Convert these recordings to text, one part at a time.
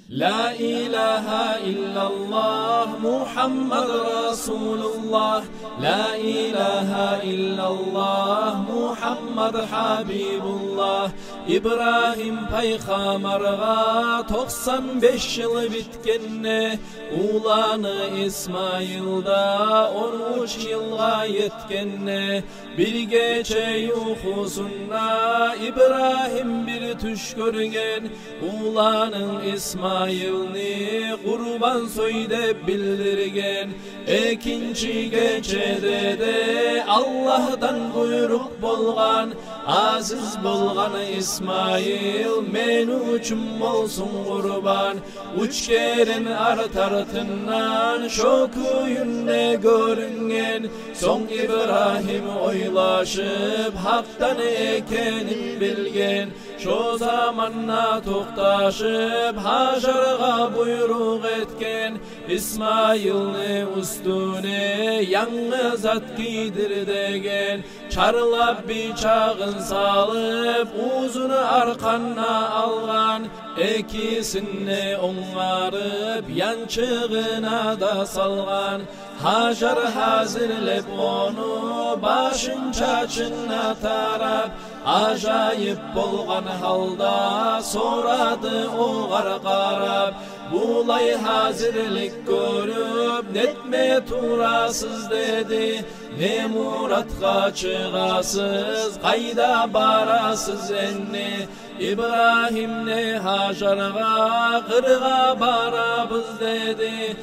La ilahe illallah Muhammed Resulullah. La ilahe illallah Muhammed Habibullah. İbrahim peygamberga 95 yıl bitkenne, ulanı İsmail'da 13 yılga yetkenne. Bir gece uykusunda İbrahim bir tuş görgen, ulanın İsmail'ni kurban soyde bildirgen. İkinci gecede de Allah'tan buyruk bolgan, aziz bolgan İsmail men uçum olsun kurban. Uç kerin artartından şu kuyunne görüngen, son İbrahim oylaşıp haktan ekenin bilgen. Şu zamanla toktaşıp Hajar'a buyruk etken, İsmail'ni üstüne yalnız at giydir degen. Çarlap bıçağın salıp uzun arkanına algan, ikisini onlarıp yançığına da salgan. Hajar hazırlep onu başın çaçına tarap, acayip bolgan halda soradı o qarqarab. Bulay hazırlık görüp netme turasız dedi, ne muratga çıgasız kayda barasız enni. İbrahim ne Hajar'a kırga barabız dedi,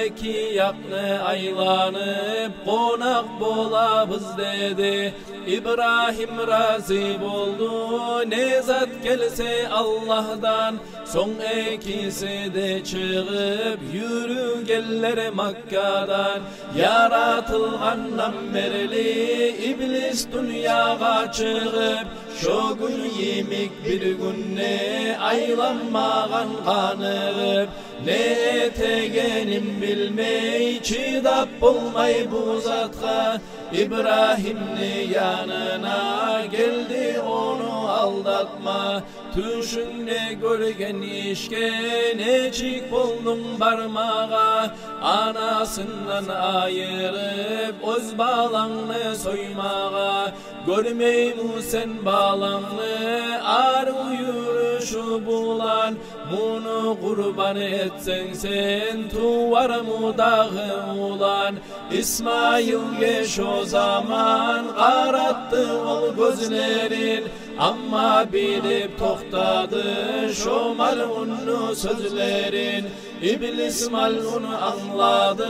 iki yakne aylanıp konak bolabız dedi. İbrahim razı oldu, ne zat gelse Allah'tan, son ikisi de çıkıp yürügeller Makka'dan. Yaratılgandan berli iblis dünyaya çıkıp, şu gün yemik bir günne aylanmağan kanıp. Ne etegenim bilmey çidap bulmay bu zatqa, İbrahim'ni yanına geldi onu aldatma. Tüşünde görgen işke necik buldum barmağa, anasından ayırıp öz bağlanını soymağa. Görmeyim sen bağlanını ar uyuruşu bulan, bunu kurban etsen sen tuvar mı dağı ulan. İsmail geç o zaman karattı ol gözlerin, ama bilip toktadı şu malunlu sözlerin. İblis malunu anladı,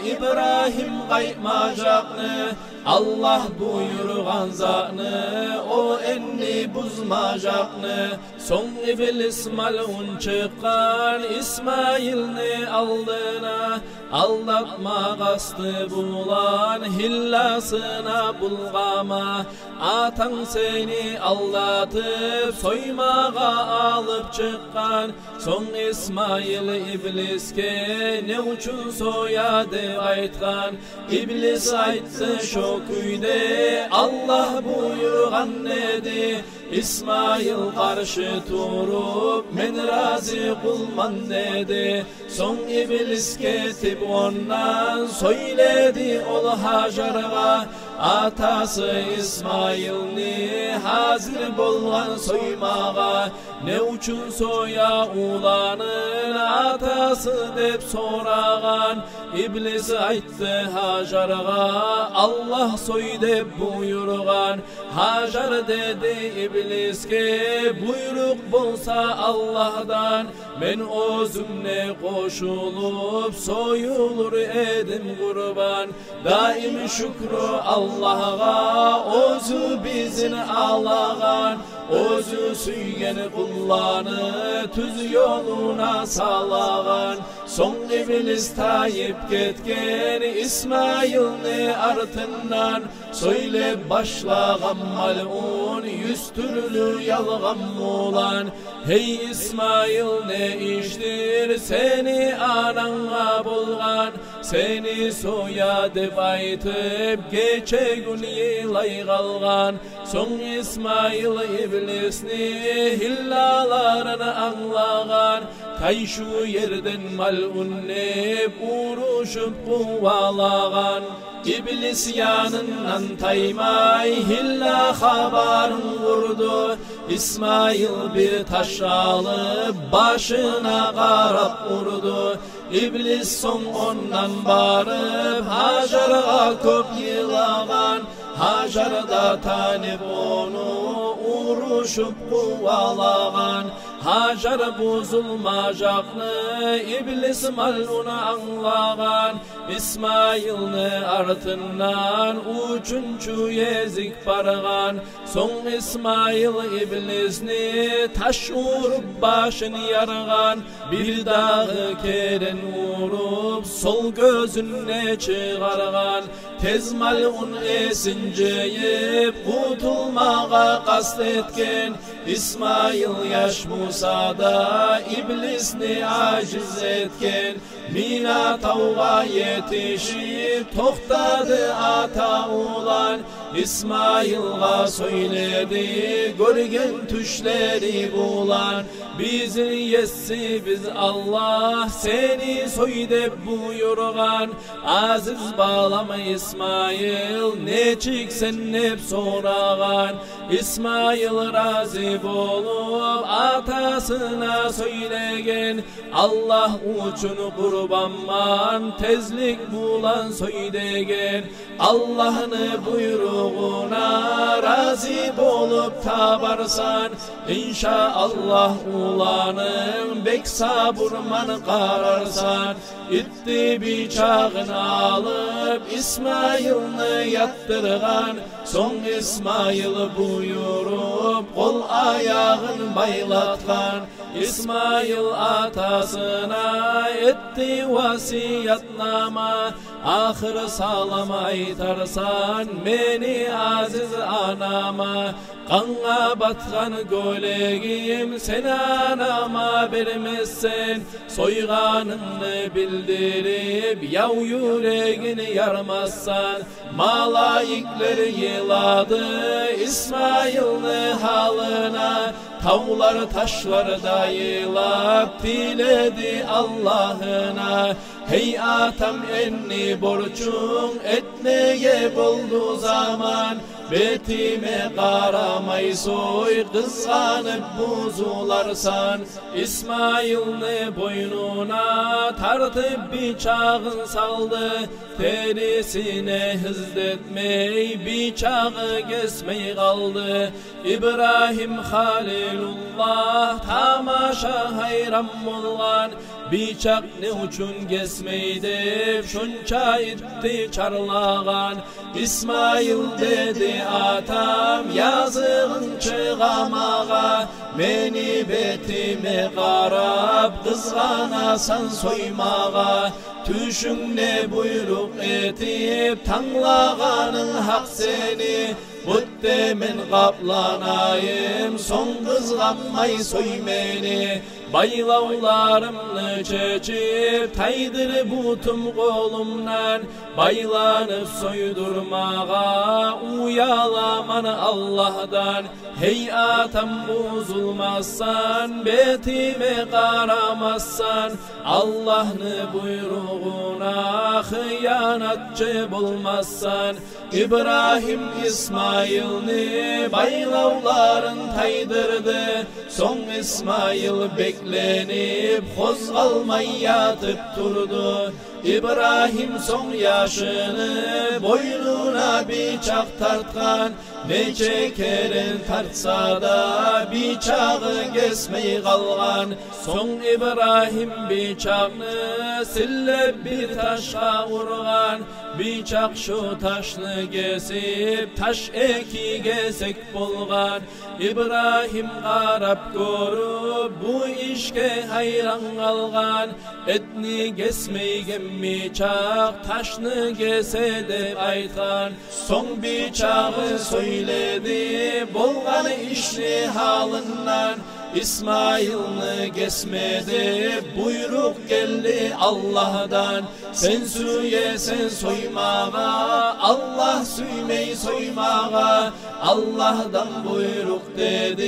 İbrahim kaymayacakны, Allah buyurgan zatını o enni buzmayacakны. Son iblis malun çıkan İsmail'ni aldığına, aldatma kastı bulan hillasına bulgama. Atan seni aldatıp soymağa alıp çıkan, son İsmail ibliske ne uçun soyadı aytkan. İblis aytsı şu kuyde Allah buyurgan dedi, İsmail karşı turup men razı kulman dedi. Son iblis ketip ondan söyledi ol Hajar'a, atası İsmail'ni hazır bolgan soymağa. Ne uçun soya ulanın atası dep soragan, İblis aytdı Hajar'a Allah soy dep buyurgan. Hajar dedi İbliske buyruk bolsa Allah'dan, men özümne koşulup soyulur edim kurban. Daim şükrü Allah'a özü bizin ağlagan, özü süygen kullanı tüz yoluna salagan. Son iblis tayip ketken İsmail'ni artından, söyle başlagan malun yüz türlü yalgan mulan. Hey İsmail ne iştir seni ananga bulgan, seni soya dep aytıp geçe gün yılay kalgan. Son İsmail iblisni hillalarını anlagan, tay şu yerden mal'unnep uruşup kuvalagan. İblis yanından taymay hilla habarın vurdu. İsmail bir taş alıp başına qarap vurdu. İblis son ondan barıp Hajar'a köp yılagan. Hajar da tanip onu uruşup kuvalagan. Hajar bozulmacaklı İblis mal'una anlagan. İsmail'ni artından üçüncü yezik bargan. Son İsmail İblisni taş urup başını yargan. Bir dağı keren urup sol gözüne çıkargan. Tez mal'un esinceyip kurtulmağa kastetken. İsmail yaş Musa'da İblisni aciz etken. Mina tavga yetişip toxtadı ata ulan. İsmail'a söyledi görgen tüşleri bulan. Bizi yessi biz Allah seni soydep buyurgan. Aziz bağlama İsmail neçik sen hep soragan. İsmail razı bolup atasına söylegen. Allah uçun kurbanman tezlik bulan söylegen. Allah'ını buyruğuna razı bolup tabarsan. İnşallah ulanın bek saburman qararsan. İtti bıçağını alıp İsmail'ni yattırgan. Son İsmail buyurup kol ayağın baylatgan. İsmail atasına etti vasiyatnama. Ahır salam aytarsan beni aziz anama. Kanğa batkan gölegim sen anama vermezsen. Soyganını bildirip yav yüreğini yarmazsan. Malaikler yıladı İsmail'ni halına. Tavlar taşlar da yılap diledi Allah'ına. Hey atam enni borçun etneye buldu zaman. Betime qaramay soy kızganıp buzularsan. İsmail'ni boynuna tartıp bıçağın saldı. Terisine hızdetmey bıçağı kesmey kaldı. İbrahim Halilullah tamaşa hayran bolgan. Bıçak ne uçun kesmeydi şunça itti çarlagan. İsmail dedi atam yazığın çıgamağa. Beni betime qarap kızganasan soymağa. Tüşün ne buyruk etip tanlağanın hak seni. Muttemen kaplanayım son kızganmay soy beni. Baylavlarımны çeçip taydır butum kolumdan. Baylanıp soydurmağa uyalaman Allah'dan. Hey atam bozulmazsan betime qaramazsan. Allah'ını buyruğuna hıyanatçı bulmazsan. İbrahim İsmail'ni baylavların taydırdı. Son İsmail beklenip kozgalmay yatıp durdu. İbrahim son yaşını boynuna bıçak tartkan. Nece keren tartsa da bıçağı kesmey kalgan. Son İbrahim bıçağını sillep bir taşa vurgan. Bıçak şu taşını kesip taş eki kesek bolgan. İbrahim qarap görüp bu işke hayran kalgan. Etni kesmeygen bıçak taşını kese dep aytgan. Son bıçağı söyledi bolgan işli halından. İsmail'ni kesmedi, buyruk geldi Allah'dan. Sen süyesen soymağa, Allah süymey soymağa. Allah'dan buyruk dedi,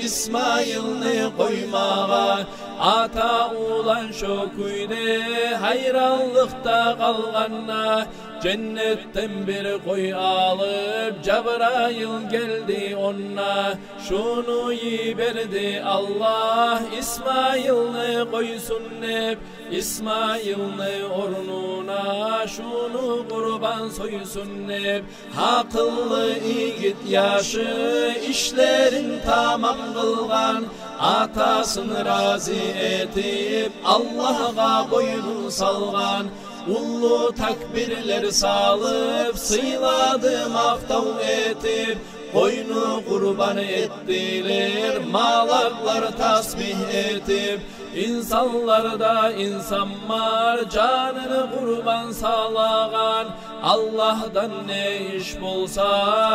İsmail'ni koymağa. Ata ulan şokuydu, hayranlıkta kalganna. Cennetten bir koy alıp Cebrail geldi ona. Şunu yiberdi Allah, İsmail'ni koysun hep. İsmail'ni ornuna, şunu kurban soysun hep. Akıllı yiğit yaşı, işlerin tamam kılgan. Atasını razı etip Allah'a boynun salgan. Ullu takbirler salıp sıyladı maftav etip. Koyunu kurban ettiler, malaklar tasbih etip. İnsanlarda insan var, canını kurban sağlagan. Allah'tan ne iş bulsa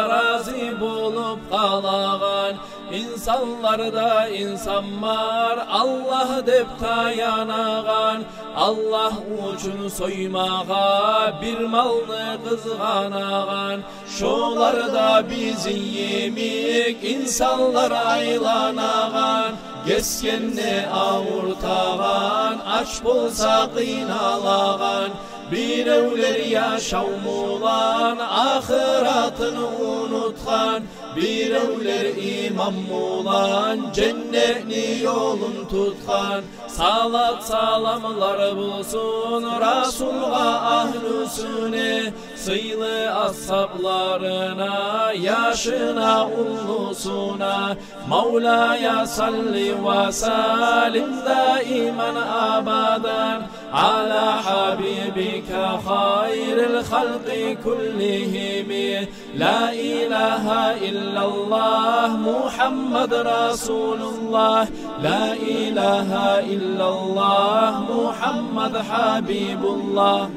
razı bulup kalagan. İnsanlarda insan var, Allah dep tayanagan. Allah uçunu soymağa, bir malını kızganagan. Şolarda bizi yemik, insanlar aylanagan. Geskenni avurtagan, aç bolsa kıynalagan. Birevler yaşavmulan, ahiratını unutkan. Birevler imam mulan, cennetni yolun tutkan. Salat salamlar bulsun Rasul'a ahlüsüne. Sıylı ashablarına, yaşına ullusuna. Mevla'ya salli ve salim daiman abadan. Ala habibike hayril halqi kullihimi. La ilahe illallah Muhammed Resulullah. La ilahe illallah Muhammed Habibullah.